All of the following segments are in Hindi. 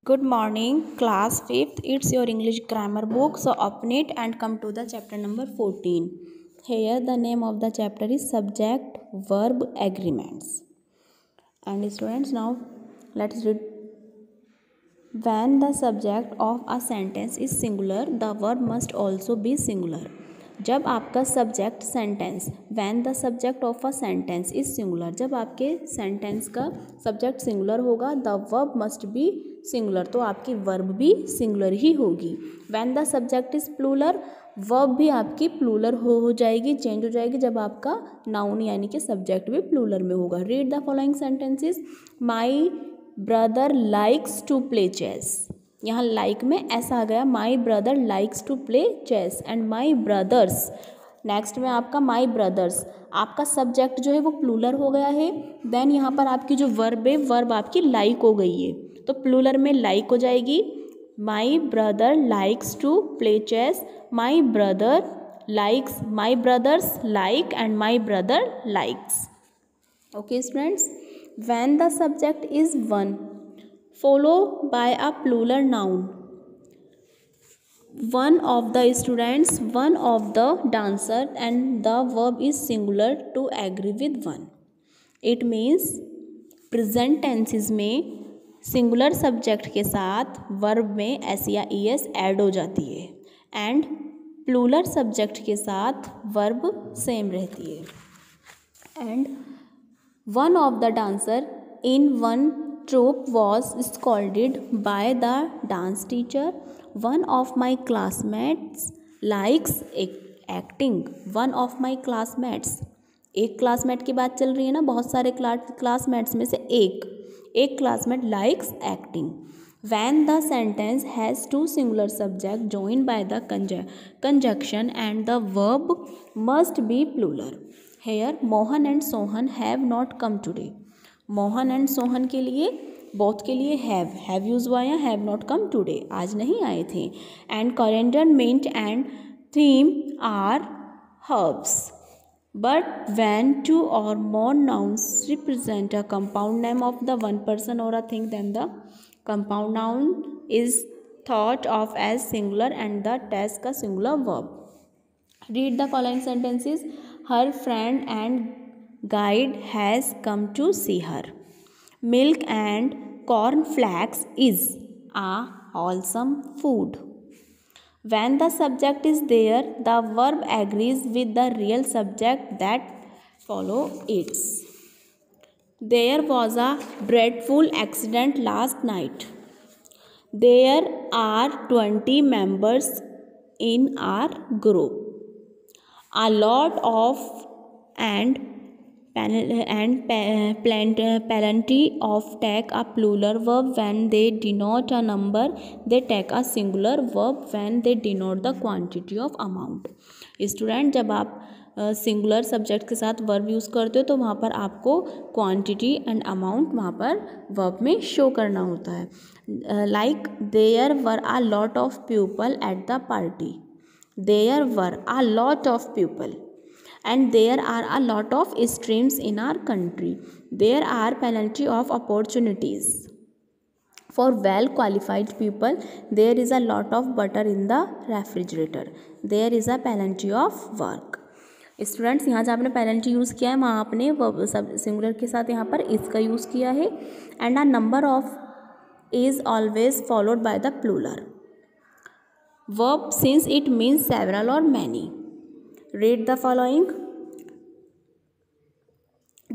Good morning, class 5th. It's your English grammar book. So open it and come to the chapter number 14. Here the name of the chapter is subject verb agreements. And students, now let's read. When the subject of a sentence is singular, the verb must also be singular. जब आपका subject sentence when the subject of a sentence is singular, जब आपके सेंटेंस का सब्जेक्ट सिंगुलर होगा the verb must be singular, तो आपकी वर्ब भी सिंगुलर ही होगी. When the subject is plural, verb भी आपकी प्लूरल हो जाएगी, चेंज हो जाएगी जब आपका नाउन यानी कि सब्जेक्ट भी प्लूरल में होगा. Read the following sentences. My brother likes to play chess. यहाँ लाइक में ऐसा आ गया, my brother likes to play chess and my brothers. Next में आपका माई ब्रदर्स, आपका सब्जेक्ट जो है वो प्लूरल हो गया है. देन यहाँ पर आपकी जो वर्ब है वर्ब आपकी लाइक हो गई है, तो प्लूरल में लाइक हो जाएगी. My brother likes to play chess, my brother likes, my brothers like and my brother likes. Okay students, when the subject is one follow by a plural noun, one of the students, one of the dancer and the verb is singular to agree with one. It means present tenses में सिंगुलर सब्जेक्ट के साथ वर्ब में एस या ई एस ऐड हो जाती है एंड प्लूरल सब्जेक्ट के साथ वर्ब सेम रहती है. And one of the dancer in one troop was scolded by the dance teacher. One of my classmates likes acting. One of my classmates, एक क्लासमेट की बात चल रही है ना, बहुत सारे क्लासमेट्स में से एक classmate likes acting. When the sentence has two singular subject joined by the conjunction and the verb must be plural. Here Mohan and Sohan have not come today. Mohan and Sohan के लिए, बोथ के लिए हैव यूज हुआ या हैव नॉट कम टुडे, आज नहीं आए थे. And coriander, mint and thyme are herbs. But when two or more nouns represent a compound name of the one person or a thing, then the compound noun is thought of as singular and the test का singular verb. Read the following sentences. Her friend and guide has come to see her. Milk and cornflakes is a wholesome food. When the subject is there, the verb agrees with the real subject that follow it. There was a dreadful accident last night. There are 20 members in our group. A lot of and plenty of take a plural verb when they denote a number. They take a singular verb when they denote the quantity of amount. Student, जब आप सिंगुलर सब्जेक्ट के साथ वर्ब यूज़ करते हो तो वहाँ पर आपको क्वांटिटी एंड अमाउंट वहाँ पर वर्ब में शो करना होता है. Like there were a lot of people at the party. There were a lot of people. And there are a lot of streams in our country. There are plenty of opportunities for well qualified people. There is a lot of butter in the refrigerator. There is a plenty of work. Students, यहाँ जहाँ आपने plenty यूज़ किया है वहाँ आपने वर्ब सब सिंगुलर के साथ यहाँ पर इसका यूज़ किया है. And a number of is always followed by the plural verb since it means several or many. Read the following.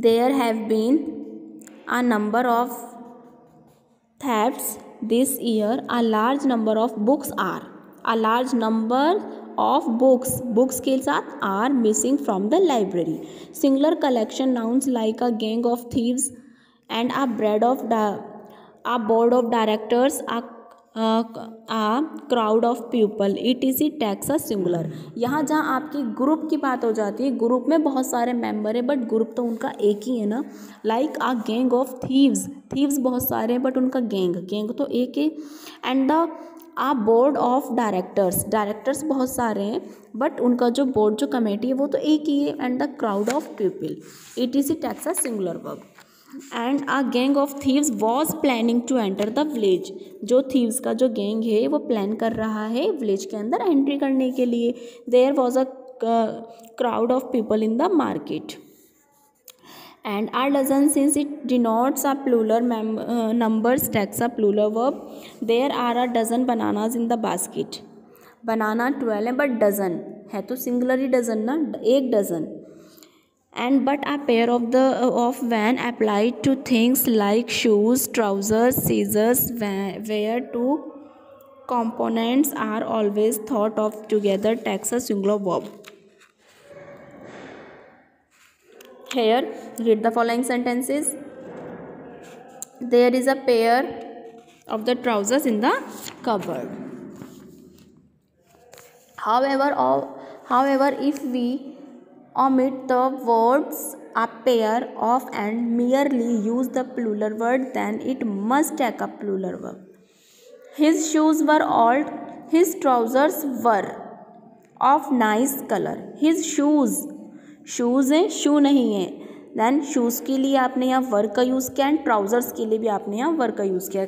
There have been a number of thefts this year. A large number of books are. A large number of books के साथ are missing from the library. Singular collection nouns like a gang of thieves and a board of directors, a crowd of people. It is it takes a singular. यहाँ जहाँ आपकी ग्रुप की बात हो जाती है, ग्रुप में बहुत सारे मेंबर है बट ग्रुप तो उनका एक ही है ना. Like a gang of thieves बहुत सारे हैं बट उनका गैंग तो एक है. And the uh board of directors बहुत सारे हैं बट उनका जो बोर्ड जो कमेटी है वो तो एक ही है. And the crowd of people. It is it takes a singular verb. And a gang of thieves was planning to enter the village. जो थीव्स का जो गैंग है वो प्लान कर रहा है विलेज के अंदर एंट्री करने के लिए। There was a crowd of people in the market. And a dozen, since it denotes a plural numbers takes a plural verb. There are a dozen bananas in the basket. Banana 12 है but dozen है तो singular ही dozen ना, एक dozen. And but a pair of when applied to things like shoes, trousers, scissors, where two components are always thought of together takes a singular verb. Here, read the following sentences. There is a pair of the trousers in the cupboard. However, if we omit the words a pair of and merely use the plural word, then it must take a plural verb. His shoes were old. His trousers were of nice color. His shoes है, शू नहीं है। देन शूज़ के लिए आपने यहाँ वर्क का यूज़ किया एंड ट्राउजर्स के लिए भी आपने यहाँ वर्क का यूज़ किया।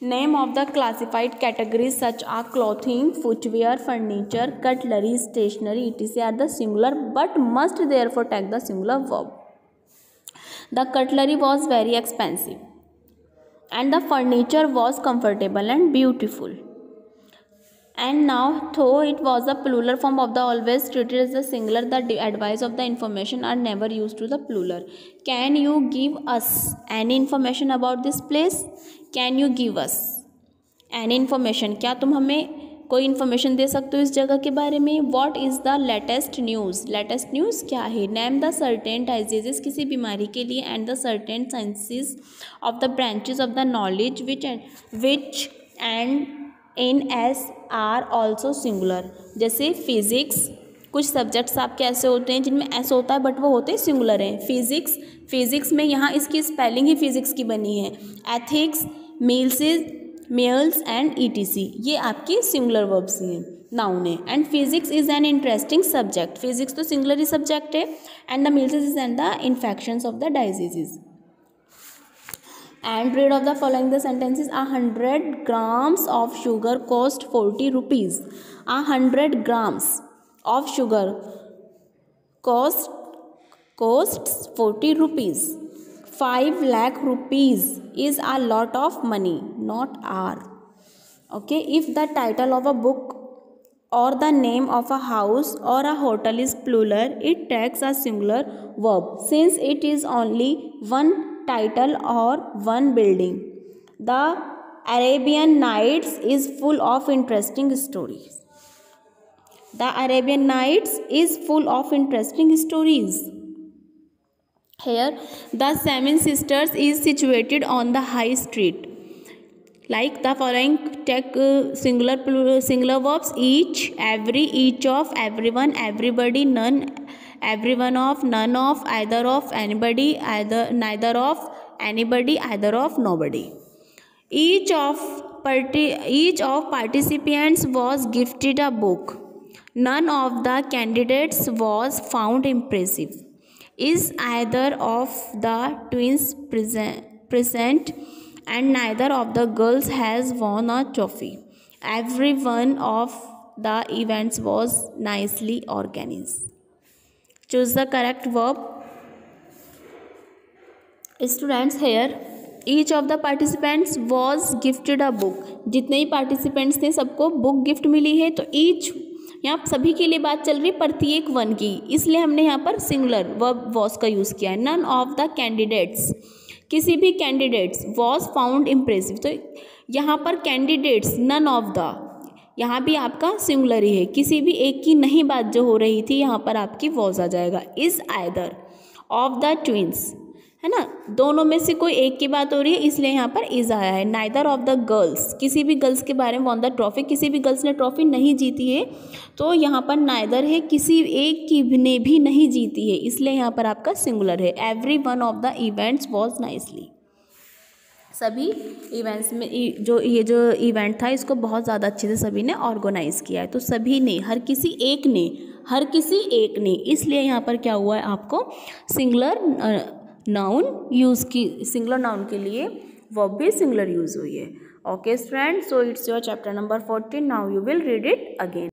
Name of the classified categories such as clothing, footwear, furniture, cutlery, stationery etc are the singular but must therefore take the singular verb. The cutlery was very expensive and the furniture was comfortable and beautiful. And now, though it was the plural form of the always treated as the singular, the advice of the information are never used to the plural. Can you give us any information about this place? Can you give us any information? क्या तुम हमें कोई इन्फॉर्मेशन दे सकते हो इस जगह के बारे में? What is the latest news? Latest news क्या है? Name the certain diseases, किसी बीमारी के लिए, and the certain sciences of the branches of the knowledge which and in S are also singular. जैसे फिजिक्स, कुछ सब्जेक्ट्स आपके ऐसे होते हैं जिनमें एस होता है बट वो होते हैं सिंगुलर हैं। फिजिक्स में यहाँ इसकी स्पेलिंग ही फिजिक्स की बनी है। एथिक्स, मेल्स एंड ETC ये आपकी सिंगुलर वर्ब्स हैं, नाउन है। And physics is an interesting subject, physics तो सिंगुलर ही सब्जेक्ट है। And the mails is and the infections of the diseases. And read of the following the sentences. 100 grams of sugar cost 40 rupees. 100 grams of sugar costs 40 rupees. 5 lakh rupees is a lot of money, not hour. Okay, if the title of a book or the name of a house or a hotel is plural, it takes a singular verb since it is only one title or one building. The Arabian Nights is full of interesting stories. The Arabian Nights is full of interesting stories. Here, the Seven Sisters is situated on the high street. Like the following, take singular, plural, singular verbs: each, every, each of, everyone, everybody, none, everyone of, none of, either of, anybody, either, neither of, anybody, either of, nobody. Each of participants was gifted a book. None of the candidates was found impressive. Is either of the twins present? And neither of the girls has won a trophy. Every one of the events was nicely organized. Choose the correct verb. Students, here each of the participants was gifted a book. जितने ही participants थे सबको बुक गिफ्ट मिली है, तो each यहाँ सभी के लिए बात चल रही प्रत्येक वन की, इसलिए हमने यहाँ पर सिंगुलर वर्ब वॉज का यूज़ किया है। नन ऑफ द कैंडिडेट्स, किसी भी कैंडिडेट्स, वॉज फाउंड इम्प्रेसिव, तो यहाँ पर कैंडिडेट्स, नन ऑफ द, यहाँ भी आपका सिंगुलर ही है, किसी भी एक की नहीं बात जो हो रही थी यहाँ पर आपकी वॉज आ जाएगा। Is either of the twins, है ना, दोनों में से कोई एक की बात हो रही है इसलिए यहाँ पर इज आया है। नाइदर ऑफ द गर्ल्स, किसी भी गर्ल्स के बारे में, वॉन द ट्रॉफी, किसी भी गर्ल्स ने ट्रॉफी नहीं जीती है, तो यहाँ पर नाइदर है, किसी एक की ने भी नहीं जीती है, इसलिए यहाँ पर आपका सिंगुलर है। Every one of the events was nicely, सभी इवेंट्स में जो इवेंट था इसको बहुत ज़्यादा अच्छे से सभी ने ऑर्गेनाइज किया है, तो सभी ने, हर किसी एक ने, इसलिए यहाँ पर क्या हुआ है आपको सिंगुलर नाउन यूज़ की, सिंगुलर नाउन के लिए वर्ब भी सिंगुलर यूज़ हुई है. Okay friends, so it's your chapter number 14. Now you will read it again.